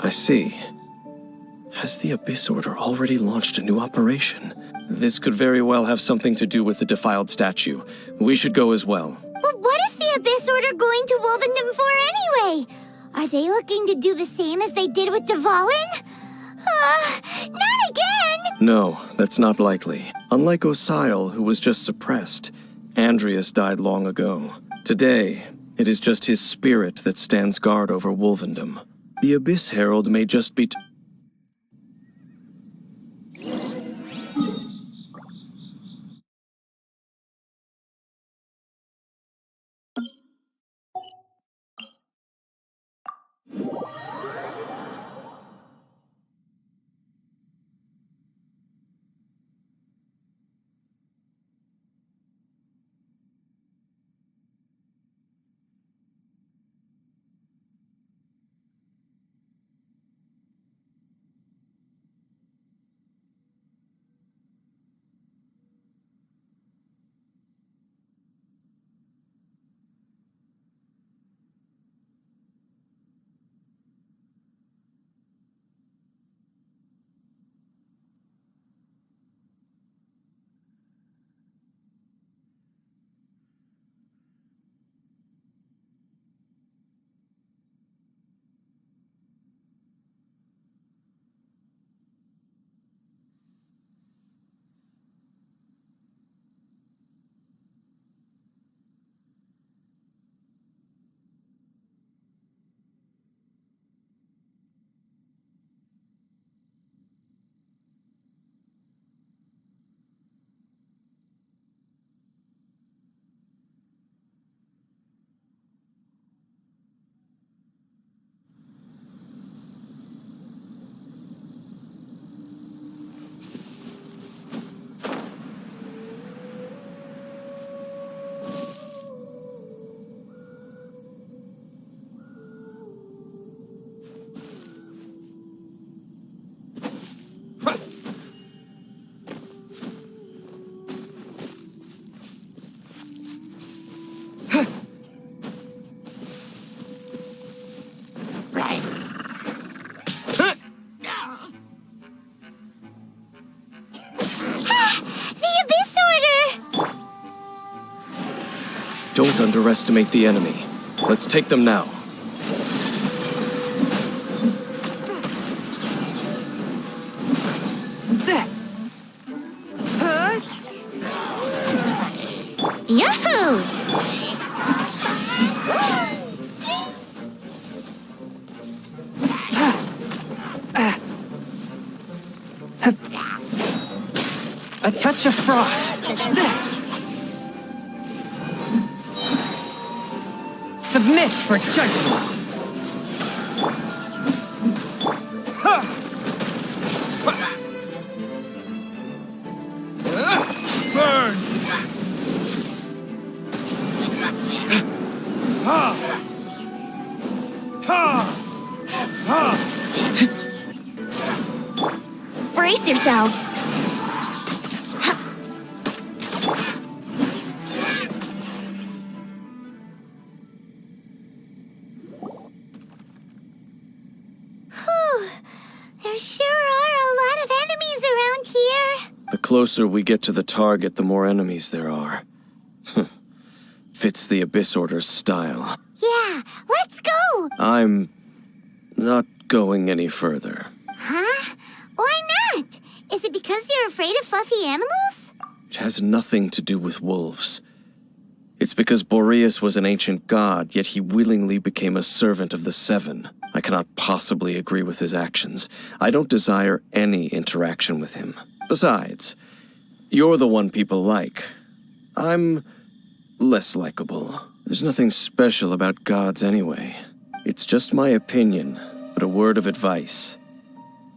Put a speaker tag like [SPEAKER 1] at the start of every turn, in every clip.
[SPEAKER 1] I see. Has the Abyss Order already launched a new operation? This could very well have something to do with the defiled statue. We should go as well.
[SPEAKER 2] But what is the Abyss Order going to Wolvendom for anyway? Are they looking to do the same as they did with Dvalin? Not again!
[SPEAKER 1] No, that's not likely. Unlike Osile, who was just suppressed, Andreas died long ago. Today, it is just his spirit that stands guard over Wolvendom. The Abyss Herald may just be... Don't underestimate the enemy. Let's take them now.
[SPEAKER 2] Yahoo!
[SPEAKER 3] A touch of frost. Submit for judgment.
[SPEAKER 4] Burn!
[SPEAKER 2] Brace yourselves. There sure are a lot of enemies around here.
[SPEAKER 1] The closer we get to the target, the more enemies there are. Fits the Abyss Order's style.
[SPEAKER 2] Yeah, let's go!
[SPEAKER 1] I'm not going any further.
[SPEAKER 2] Huh? Why not? Is it because you're afraid of fluffy animals?
[SPEAKER 1] It has nothing to do with wolves. It's because Boreas was an ancient god, yet he willingly became a servant of the Seven. I cannot possibly agree with his actions. I don't desire any interaction with him. Besides, you're the one people like. I'm less likable. There's nothing special about gods anyway. It's just my opinion, but a word of advice.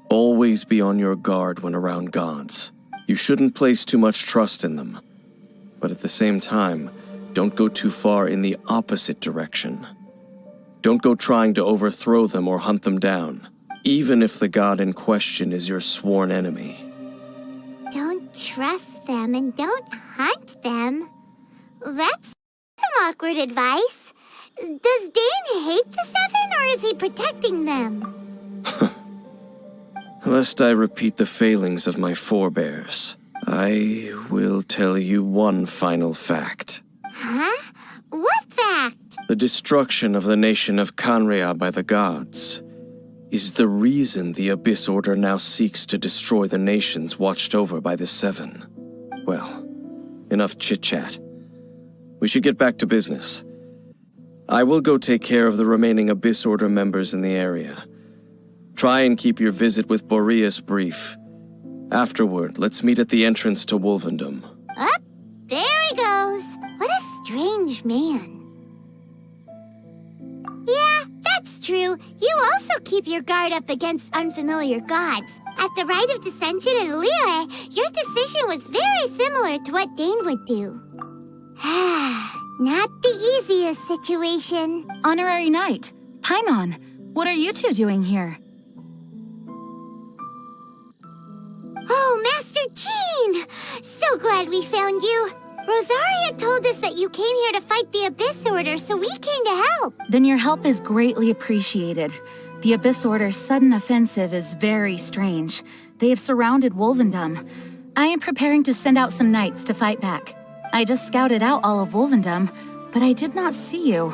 [SPEAKER 1] Always be on your guard when around gods. You shouldn't place too much trust in them. But at the same time, don't go too far in the opposite direction. Don't go trying to overthrow them or hunt them down, even if the god in question is your sworn enemy.
[SPEAKER 2] Don't trust them and don't hunt them. That's some awkward advice. Does Dane hate the Seven, or is he protecting them?
[SPEAKER 1] Lest I repeat the failings of my forebears, I will tell you one final fact.
[SPEAKER 2] Huh? What fact?
[SPEAKER 1] The destruction of the nation of Khaenri'ah by the gods is the reason the Abyss Order now seeks to destroy the nations watched over by the Seven. Well, enough chit-chat. We should get back to business. I will go take care of the remaining Abyss Order members in the area. Try and keep your visit with Boreas brief. Afterward, let's meet at the entrance to Wolvendom.
[SPEAKER 2] Up, there he goes. What a strange man. Yeah, that's true. You also keep your guard up against unfamiliar gods. At the Rite of Dissension in Liyue, your decision was very similar to what Dane would do. Not the easiest situation.
[SPEAKER 4] Honorary Knight, Paimon, what are you two doing here?
[SPEAKER 2] Oh, Master Jean! So glad we found you. Rosaria told us that you came here to fight the Abyss Order, so we came to help.
[SPEAKER 4] Then your help is greatly appreciated. The Abyss Order's sudden offensive is very strange. They have surrounded Wolvendom. I am preparing to send out some knights to fight back. I just scouted out all of Wolvendom, but I did not see you.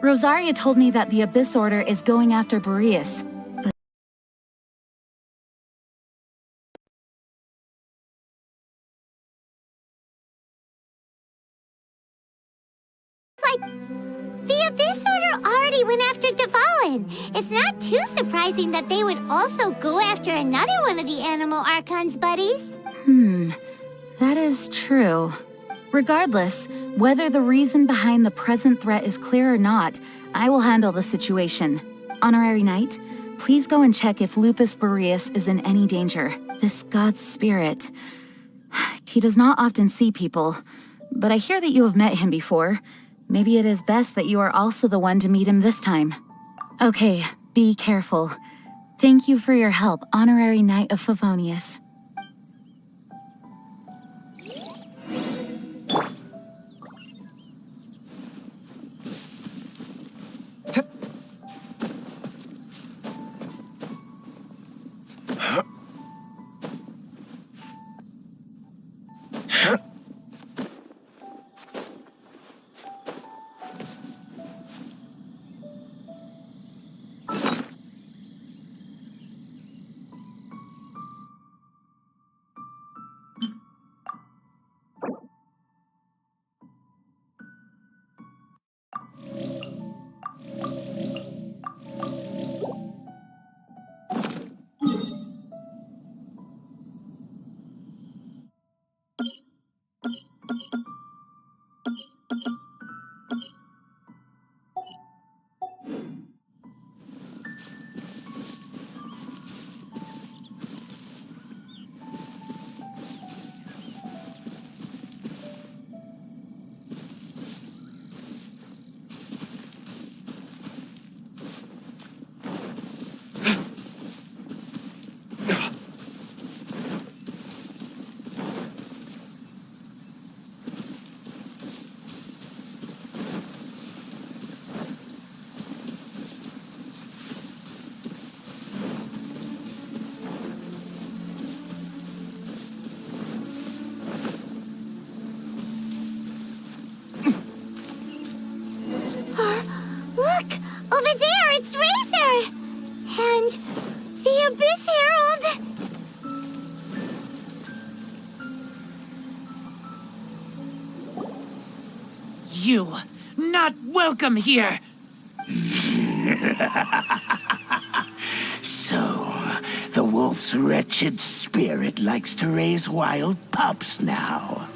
[SPEAKER 4] Rosaria told me that the Abyss Order is going after Boreas.
[SPEAKER 2] The Abyss Order already went after Dvalin. It's not too surprising that they would also go after another one of the Animal Archon's buddies.
[SPEAKER 4] That is true. Regardless, whether the reason behind the present threat is clear or not, I will handle the situation. Honorary Knight, please go and check if Lupus Boreas is in any danger. This god's spirit. He does not often see people, but I hear that you have met him before. Maybe it is best that you are also the one to meet him this time. Okay, be careful. Thank you for your help, Honorary Knight of Favonius.
[SPEAKER 2] Look! Over there, it's Razor! And the Abyss Herald!
[SPEAKER 3] You, not welcome here!
[SPEAKER 5] So, the wolf's wretched spirit likes to raise wild pups now.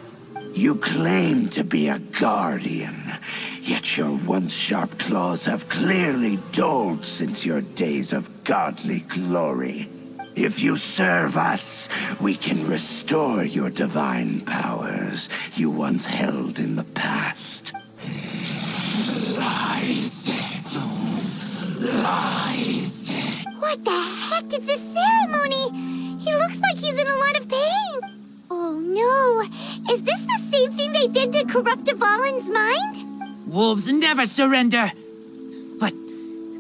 [SPEAKER 5] You claim to be a guardian, yet your once sharp claws have clearly dulled since your days of godly glory. If you serve us, we can restore your divine powers you once held in the past. Lies. Lies.
[SPEAKER 2] What the heck is this ceremony? He looks like he's in a lot of pain. Oh no! Is this the same thing they did to corrupt Dvalin's mind?
[SPEAKER 3] Wolves never surrender! But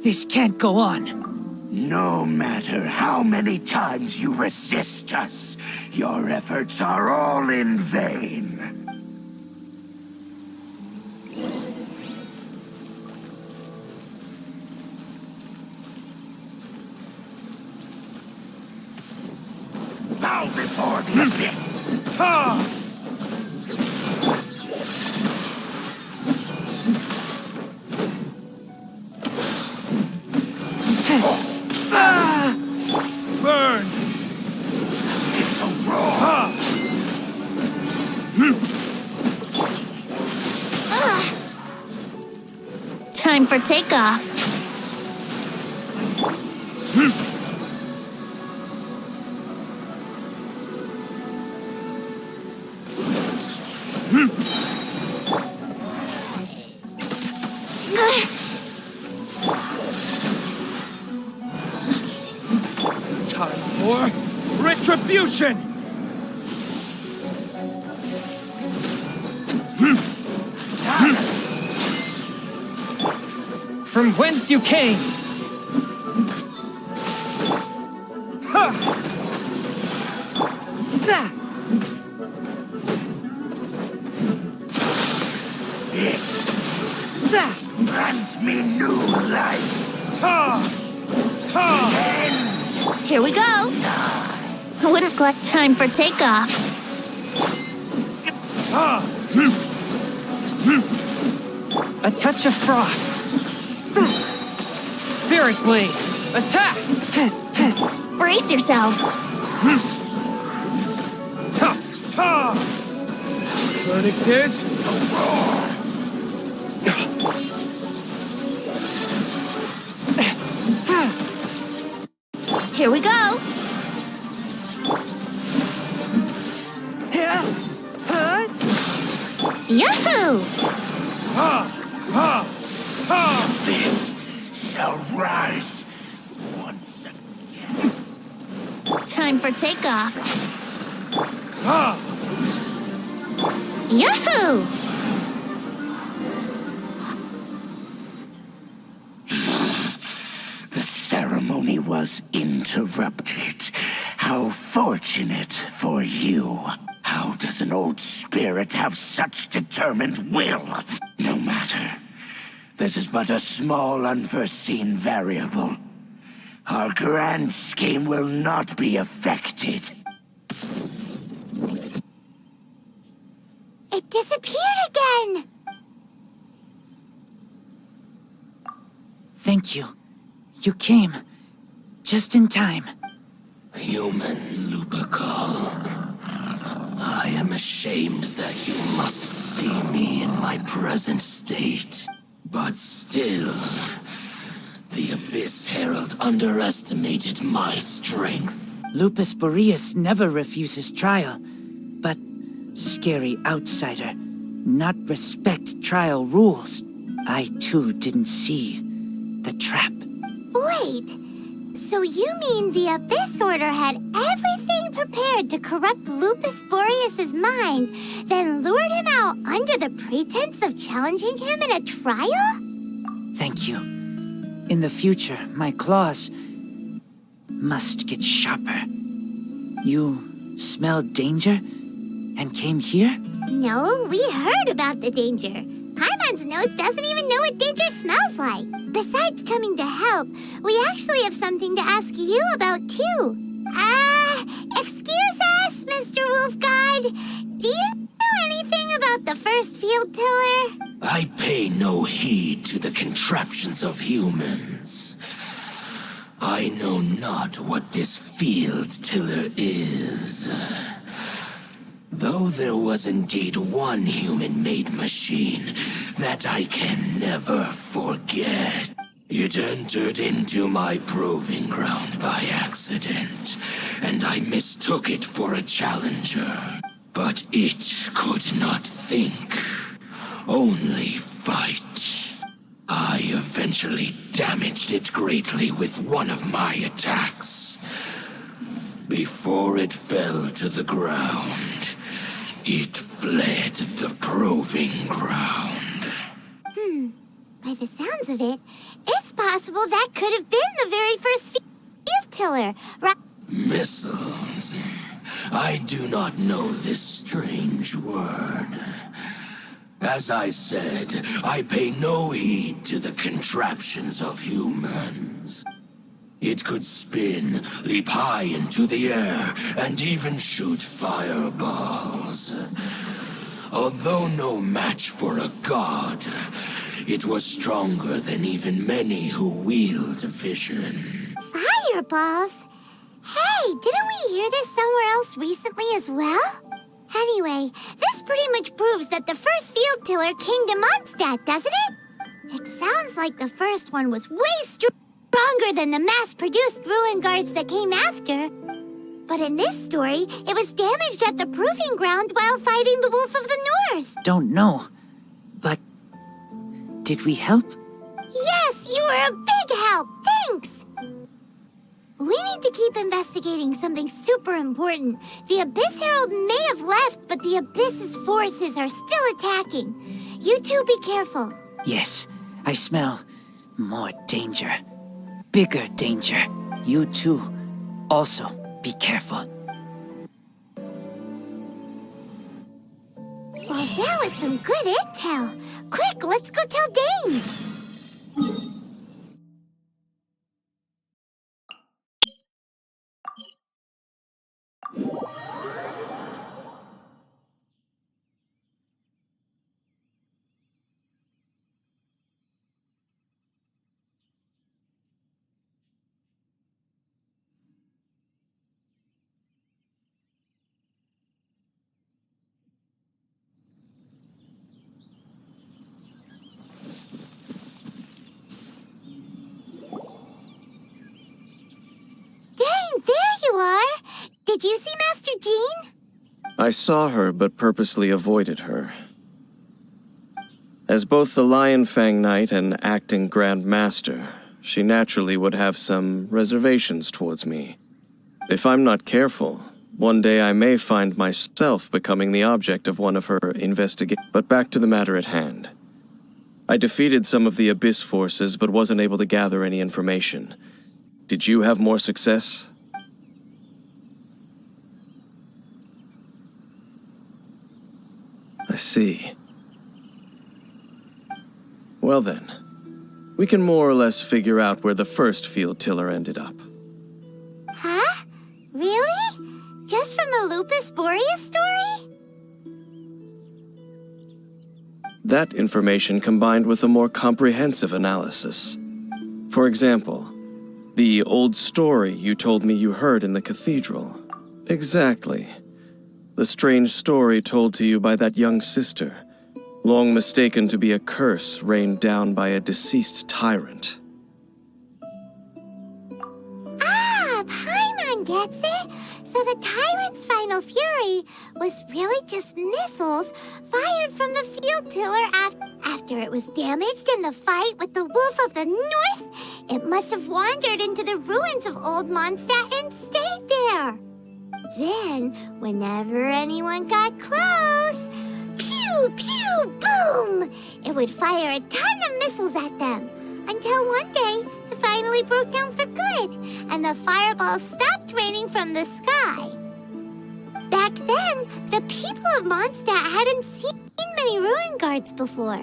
[SPEAKER 3] this can't go on.
[SPEAKER 5] No matter how many times you resist us, your efforts are all in vain. Bow before the abyss!
[SPEAKER 3] Burn!
[SPEAKER 5] It's a roar!
[SPEAKER 2] Time for takeoff.
[SPEAKER 3] Time for retribution! From whence you came! Ha! Da!
[SPEAKER 5] This
[SPEAKER 3] Da!
[SPEAKER 5] grants me new life.
[SPEAKER 3] Ha! Ha!
[SPEAKER 5] End!
[SPEAKER 2] Here we go. Wouldn't collect time for takeoff.
[SPEAKER 3] Ha! A touch of frost. Spirit blade, attack!
[SPEAKER 2] Brace yourselves.
[SPEAKER 3] Ha! Ha! Verdict is
[SPEAKER 2] Here we go. Yahoo!
[SPEAKER 3] ha! Ha! Ha!
[SPEAKER 5] This shall rise once again.
[SPEAKER 2] Time for takeoff.
[SPEAKER 3] Ha!
[SPEAKER 2] Yahoo!
[SPEAKER 5] The ceremony was interrupted. How fortunate for you. How does an old spirit have such determined will? No matter. This is but a small unforeseen variable. Our grand scheme will not be affected.
[SPEAKER 2] It disappeared again.
[SPEAKER 3] Thank you. You came just in time.
[SPEAKER 5] Human Lupercal. I am ashamed that you must see me in my present state. But still, the Abyss Herald underestimated my strength.
[SPEAKER 3] Lupus Boreas never refuses trial, but scary outsider, not respect trial rules. I too didn't see the trap.
[SPEAKER 2] Wait, so you mean the Abyss Order had everything prepared to corrupt Lupus Boreas' mind, then lured him out under the pretense of challenging him in a trial?
[SPEAKER 3] Thank you. In the future, my claws must get sharper. You smelled danger and came here?
[SPEAKER 2] No, we heard about the danger. Paimon's notes doesn't even know what danger smells like. Besides coming to help, we actually have something to ask you about too. Excuse us, Mr. Wolf God. Do you know anything about the first field tiller?
[SPEAKER 5] I pay no heed to the contraptions of humans. I know not what this field tiller is. Though there was indeed one human-made machine that I can never forget. It entered into my proving ground by accident, and I mistook it for a challenger. But it could not think, only fight. I eventually damaged it greatly with one of my attacks. Before it fell to the ground, it fled the proving ground.
[SPEAKER 2] By the sounds of it, it's possible that could have been the very first tiller, right?
[SPEAKER 5] Missiles. I do not know this strange word. As I said, I pay no heed to the contraptions of humans. It could spin, leap high into the air, and even shoot fireballs. Although no match for a god, it was stronger than even many who wield vision.
[SPEAKER 2] Fireballs? Hey, didn't we hear this somewhere else recently as well? Anyway, this pretty much proves that the first field tiller came to Mondstadt, doesn't it? It sounds like the first one was way stronger than the mass-produced ruin guards that came after. But in this story, it was damaged at the proving ground while fighting the Wolf of the North.
[SPEAKER 3] Don't know, but did we help?
[SPEAKER 2] Yes, you were a big help. Thanks. We need to keep investigating something super important. The Abyss Herald may have left, but the Abyss's forces are still attacking. You two be careful.
[SPEAKER 3] Yes, I smell more danger. Bigger danger. You too. Also, be careful.
[SPEAKER 2] Well, that was some good intel. Quick, let's go tell Dane. Dane, there you are. Did you see Master Jean?
[SPEAKER 1] I saw her, but purposely avoided her. As both the Lion Fang Knight and acting Grand Master, she naturally would have some reservations towards me. If I'm not careful, one day I may find myself becoming the object of one of her investigations. But back to the matter at hand. I defeated some of the Abyss forces, but wasn't able to gather any information. Did you have more success? I see. Well then, we can more or less figure out where the first field tiller ended up.
[SPEAKER 2] Huh? Really? Just from the Lupus Boreas story?
[SPEAKER 1] That information combined with a more comprehensive analysis. For example, the old story you told me you heard in the cathedral. Exactly. The strange story told to you by that young sister, long mistaken to be a curse rained down by a deceased tyrant.
[SPEAKER 2] Ah, Paimon gets it. So the tyrant's final fury was really just missiles fired from the field tiller after it was damaged in the fight with the Wolf of the North. It must have wandered into the ruins of Old Mondstadt and stayed there. Then, whenever anyone got close, pew, pew, boom! It would fire a ton of missiles at them, until one day, it finally broke down for good, and the fireballs stopped raining from the sky. Back then, the people of Mondstadt hadn't seen many ruin guards before,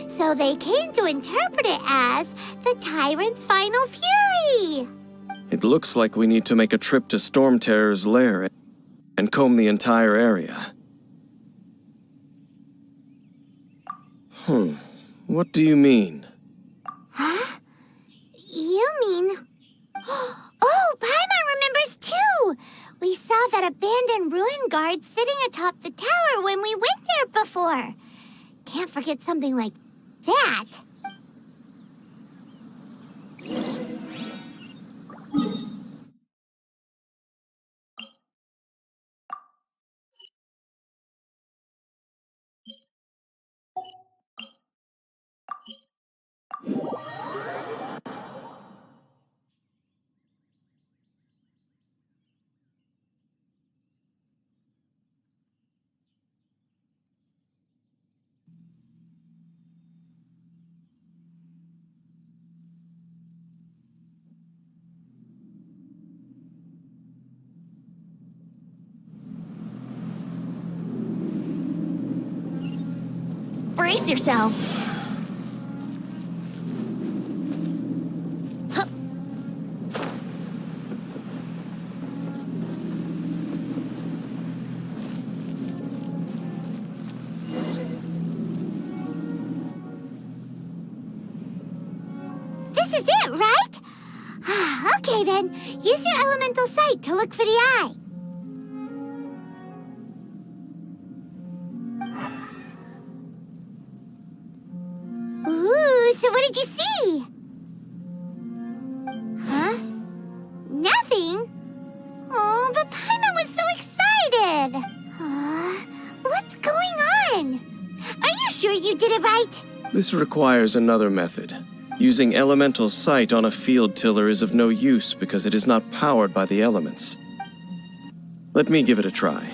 [SPEAKER 2] so they came to interpret it as the tyrant's final fury.
[SPEAKER 1] It looks like we need to make a trip to Storm Terror's lair and comb the entire area. What do you mean?
[SPEAKER 2] Huh? You mean... Oh, Paimon remembers too! We saw that abandoned ruin guard sitting atop the tower when we went there before. Can't forget something like that. Brace yourselves. This is it, right? Okay then, use your elemental sight to look for the eye. Ooh, so what did you see? Huh? Nothing? Oh, but Paimon was so excited. What's going on? Are you sure you did it right?
[SPEAKER 1] This requires another method. Using elemental sight on a field tiller is of no use because it is not powered by the elements. Let me give it a try.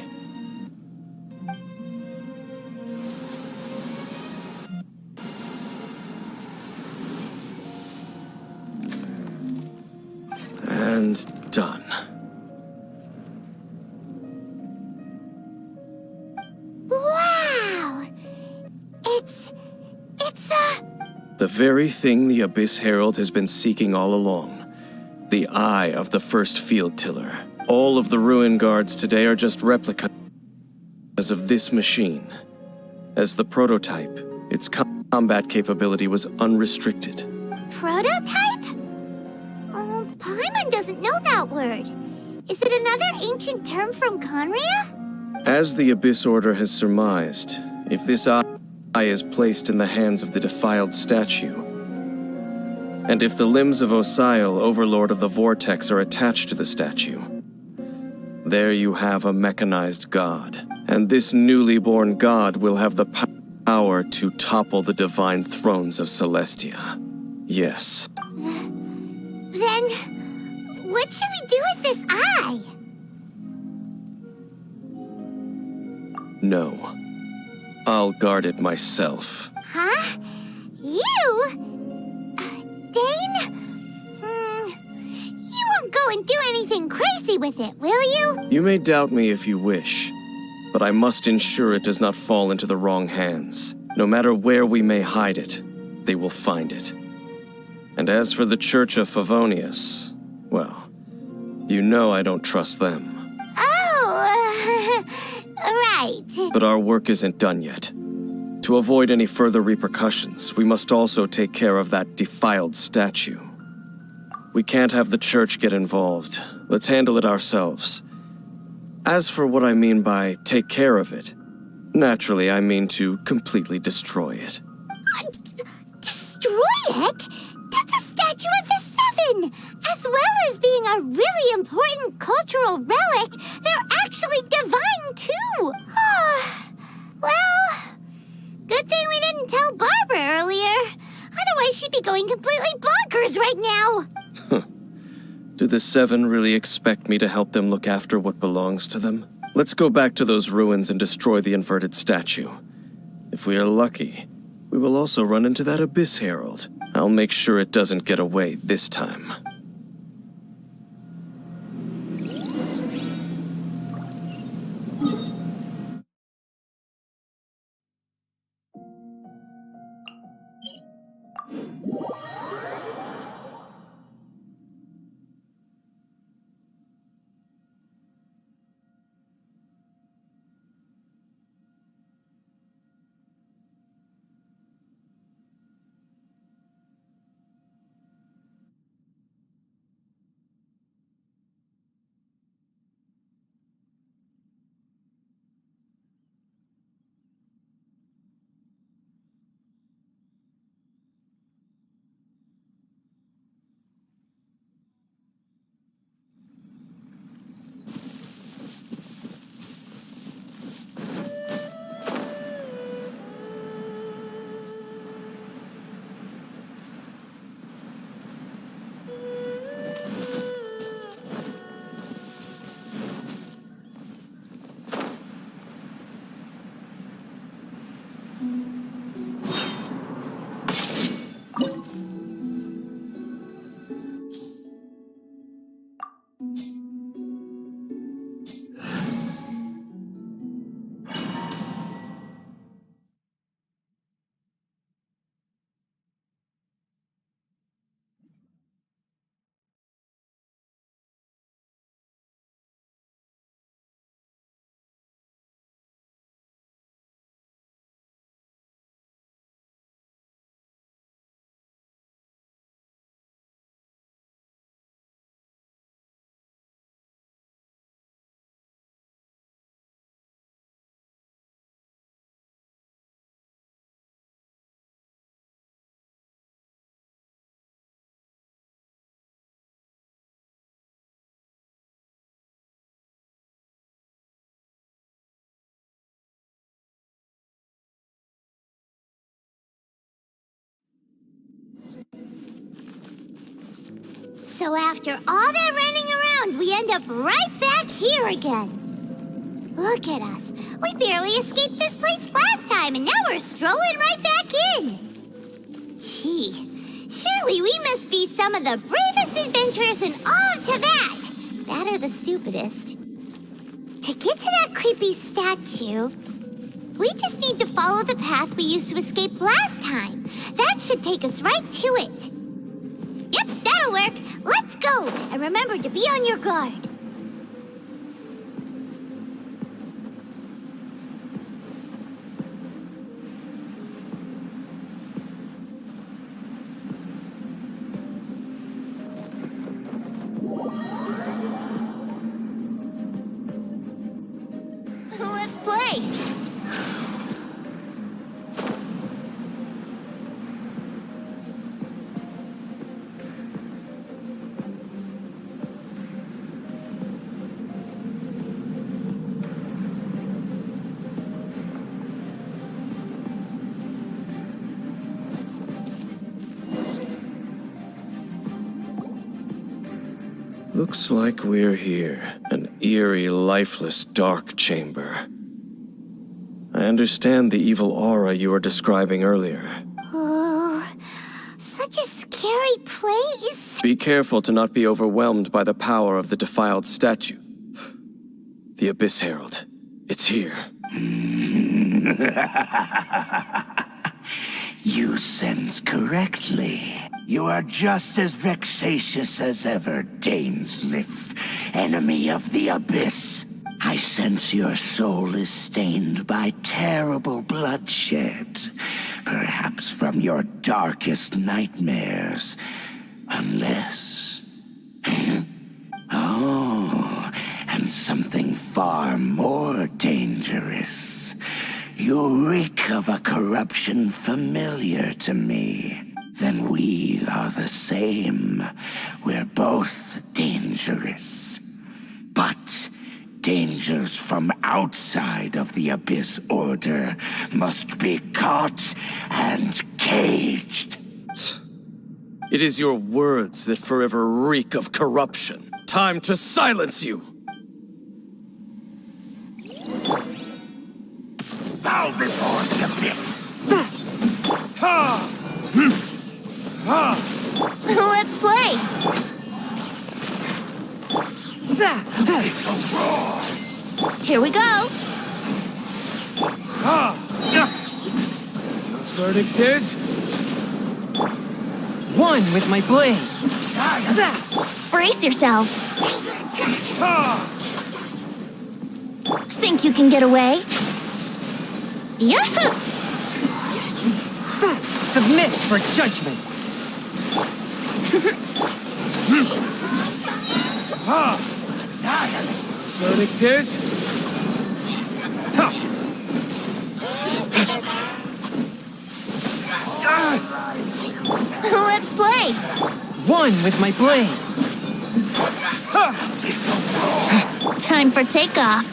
[SPEAKER 1] And done.
[SPEAKER 2] Wow!
[SPEAKER 1] The very thing the Abyss Herald has been seeking all along. The eye of the first field tiller. All of the ruin guards today are just replicas of this machine. As the prototype, its combat capability was unrestricted.
[SPEAKER 2] Prototype? Oh, Paimon doesn't know that word. Is it another ancient term from khaenri'ah?
[SPEAKER 1] As the Abyss Order has surmised, if this eye is placed in the hands of the defiled statue, and if the limbs of Osial, Overlord of the Vortex, are attached to the statue, there you have a mechanized god. And this newly born god will have the power to topple the divine thrones of Celestia. Yes.
[SPEAKER 2] Then, what should we do with this eye?
[SPEAKER 1] No. I'll guard it myself.
[SPEAKER 2] Huh? You? Dane? You won't go and do anything crazy with it, will you?
[SPEAKER 1] You may doubt me if you wish, but I must ensure it does not fall into the wrong hands. No matter where we may hide it, they will find it. And as for the Church of Favonius, well, you know I don't trust them.
[SPEAKER 2] Oh, right.
[SPEAKER 1] But our work isn't done yet. To avoid any further repercussions, we must also take care of that defiled statue. We can't have the church get involved. Let's handle it ourselves. As for what I mean by take care of it, naturally I mean to completely destroy it.
[SPEAKER 2] Destroy it? That's a statue of the Seven! As well as being a really important cultural relic, they're actually divine too! Well, good thing we didn't tell Barbara earlier. Otherwise she'd be going completely bonkers right now!
[SPEAKER 1] Do the Seven really expect me to help them look after what belongs to them? Let's go back to those ruins and destroy the inverted statue. If we are lucky, we will also run into that Abyss Herald. I'll make sure it doesn't get away this time.
[SPEAKER 2] So after all that running around, we end up right back here again. Look at us. We barely escaped this place last time, and now we're strolling right back in. Gee, surely we must be some of the bravest adventurers in all of Tibet. That or the stupidest. To get to that creepy statue, we just need to follow the path we used to escape last time. That should take us right to it. Yep, that'll work. Let's go. And remember to be on your guard.
[SPEAKER 4] Let's play!
[SPEAKER 1] Looks like we're here. An eerie, lifeless, dark chamber. I understand the evil aura you were describing earlier.
[SPEAKER 2] Oh, such a scary place.
[SPEAKER 1] Be careful to not be overwhelmed by the power of the defiled statue. The Abyss Herald. It's here.
[SPEAKER 5] You sense correctly. You are just as vexatious as ever, Dainsliff, enemy of the Abyss. I sense your soul is stained by terrible bloodshed, perhaps from your darkest nightmares. Unless... Oh, and something far more dangerous. You reek of a corruption familiar to me. Then we are the same. We're both dangerous. But dangers from outside of the Abyss Order must be caught and caged.
[SPEAKER 1] It is your words that forever reek of corruption. Time to silence you!
[SPEAKER 5] Bow before the Abyss!
[SPEAKER 4] Let's play! Here we go!
[SPEAKER 6] Verdict is... one with my blade!
[SPEAKER 4] Brace yourselves! Think you can get away? Yahoo!
[SPEAKER 6] Submit for judgment! Verdict is...
[SPEAKER 4] Let's play!
[SPEAKER 6] one with my blade!
[SPEAKER 4] Time for takeoff!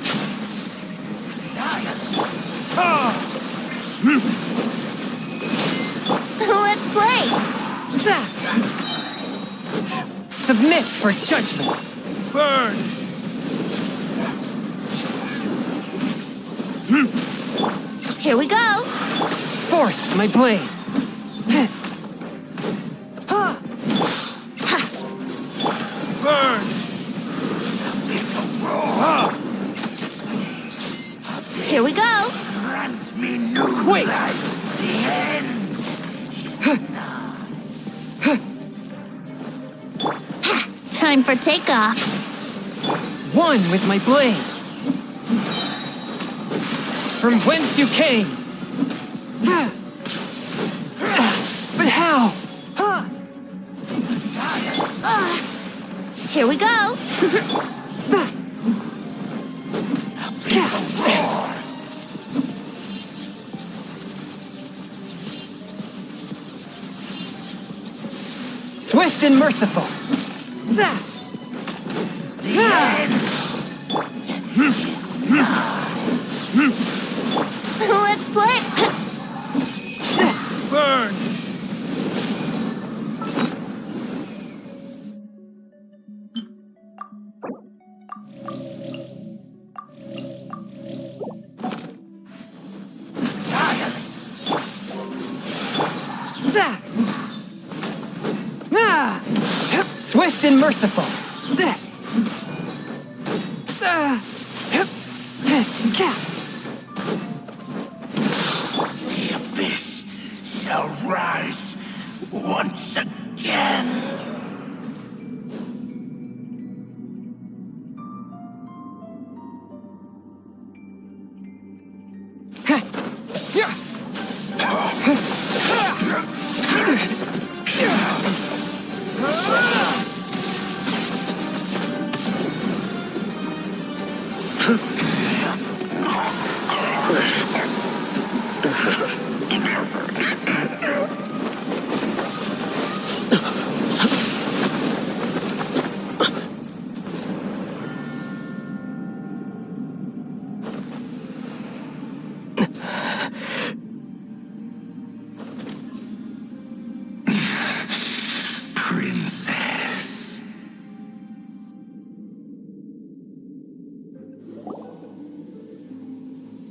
[SPEAKER 4] Let's play!
[SPEAKER 6] Submit for judgment!
[SPEAKER 1] Burn!
[SPEAKER 4] Here we go!
[SPEAKER 6] Forth my blade!
[SPEAKER 1] Burn!
[SPEAKER 4] Here we go!
[SPEAKER 5] Grant me new
[SPEAKER 6] Wait.
[SPEAKER 5] life, the end!
[SPEAKER 4] Time for takeoff!
[SPEAKER 6] one with my blade! From whence you came! But how?
[SPEAKER 4] Here we go!
[SPEAKER 6] Swift and merciful!
[SPEAKER 4] Let's play!
[SPEAKER 1] Burn!
[SPEAKER 6] merciful.
[SPEAKER 5] The abyss shall rise once again. Princess.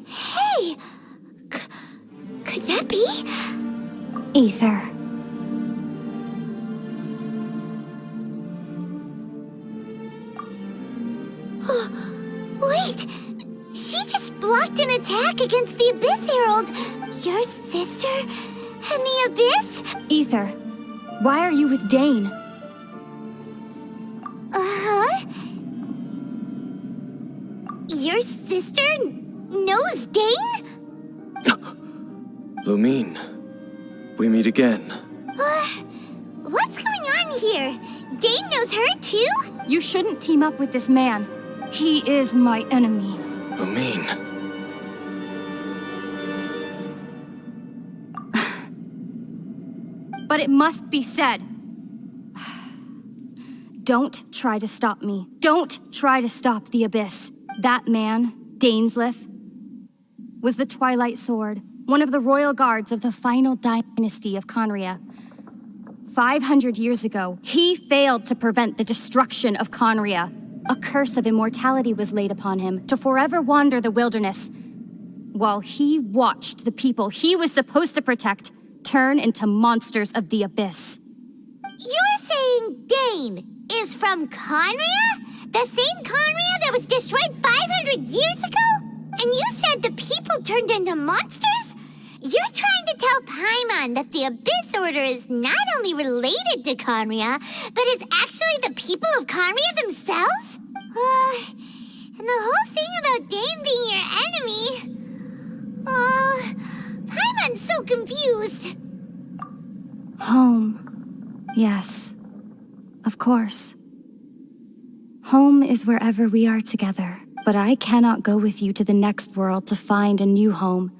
[SPEAKER 2] Hey! Could that be?
[SPEAKER 4] Ether.
[SPEAKER 2] Wait! She just blocked an attack against the Abyss Herald! Your sister and the Abyss?
[SPEAKER 4] Ether, why are you with Dane?
[SPEAKER 2] Uh-huh? Your sister knows Dane?
[SPEAKER 1] Lumine, we meet again.
[SPEAKER 2] What's going on here? Dane knows her too?
[SPEAKER 4] You shouldn't team up with this man. He is my enemy.
[SPEAKER 1] Lumine.
[SPEAKER 4] But it must be said. Don't try to stop me. Don't try to stop the Abyss. That man, Dainsleif, was the Twilight Sword, one of the royal guards of the final dynasty of khaenri'ah. 500 years ago, he failed to prevent the destruction of khaenri'ah. A curse of immortality was laid upon him to forever wander the wilderness, while he watched the people he was supposed to protect turn into monsters of the Abyss.
[SPEAKER 2] You're saying Dane is from khaenri'ah? The same khaenri'ah that was destroyed 500 years ago? And you said the people turned into monsters? You're trying to tell Paimon that the Abyss Order is not only related to khaenri'ah, but is actually the people of khaenri'ah themselves? And the whole thing about Dane being your enemy... Paimon's so confused.
[SPEAKER 4] Home. Yes. Of course. Home is wherever we are together, but I cannot go with you to the next world to find a new home.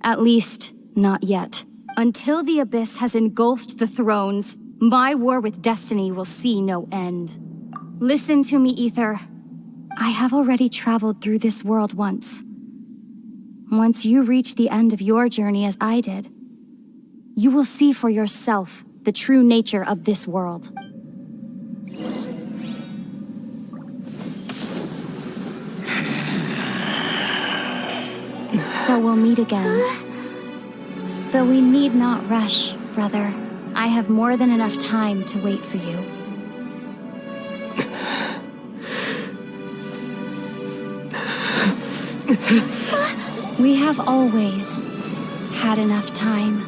[SPEAKER 4] At least, not yet. Until the Abyss has engulfed the thrones, my war with destiny will see no end. Listen to me, Ether. I have already traveled through this world once. Once you reach the end of your journey as I did, you will see for yourself the true nature of this world. So we'll meet again. Though we need not rush, brother. I have more than enough time to wait for you. We have always had enough time.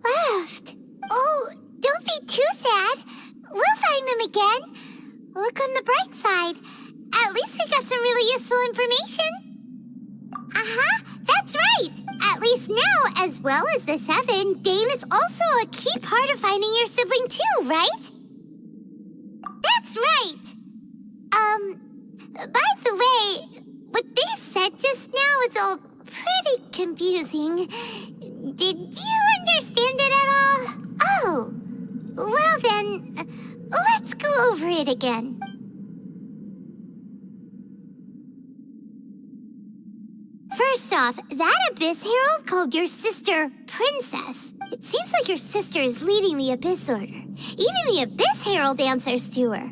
[SPEAKER 2] Left. Oh, don't be too sad. We'll find them again. Look on the bright side. At least we got some really useful information. Uh-huh, that's right. At least now, as well as the Seven, Dane is also a key part of finding your sibling too, right? That's right. By the way, what they said just now is all pretty confusing. Did you understand it at all? Oh, well then, let's go over it again. First off, that Abyss Herald called your sister Princess. It seems like your sister is leading the Abyss Order. Even the Abyss Herald answers to her.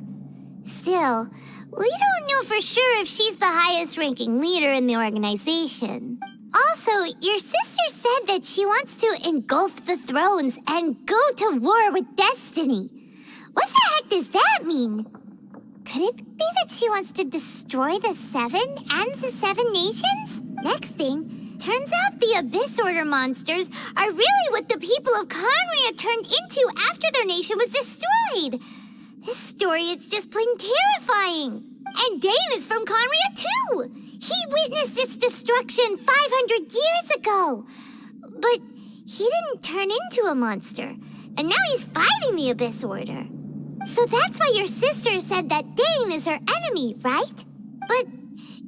[SPEAKER 2] Still, we don't know for sure if she's the highest-ranking leader in the organization. Also, your sister said that she wants to engulf the thrones and go to war with Destiny. What the heck does that mean? Could it be that she wants to destroy the Seven and the Seven Nations? Next thing, turns out the Abyss Order monsters are really what the people of khaenri'ah turned into after their nation was destroyed. This story is just plain terrifying. And Dane is from khaenri'ah too. He witnessed its destruction 500 years ago. But he didn't turn into a monster. And now he's fighting the Abyss Order. So that's why your sister said that Dane is her enemy, right? But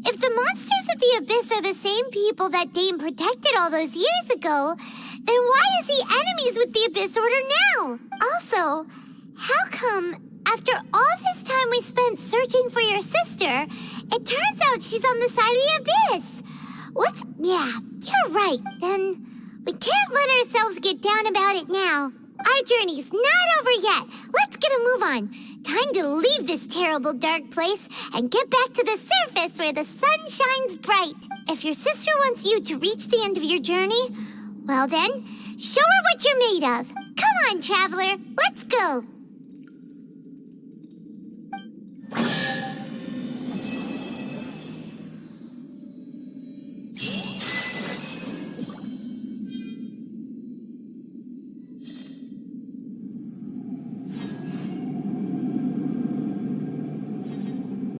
[SPEAKER 2] if the monsters of the Abyss are the same people that Dane protected all those years ago, then why is he enemies with the Abyss Order now? Also, how come after all this time we spent searching for your sister, it turns out she's on the side of the Abyss? Yeah, you're right. Then we can't let ourselves get down about it now. Our journey's not over yet. Let's get a move on. Time to leave this terrible dark place and get back to the surface where the sun shines bright. If your sister wants you to reach the end of your journey, well then, show her what you're made of. Come on, traveler. Let's go.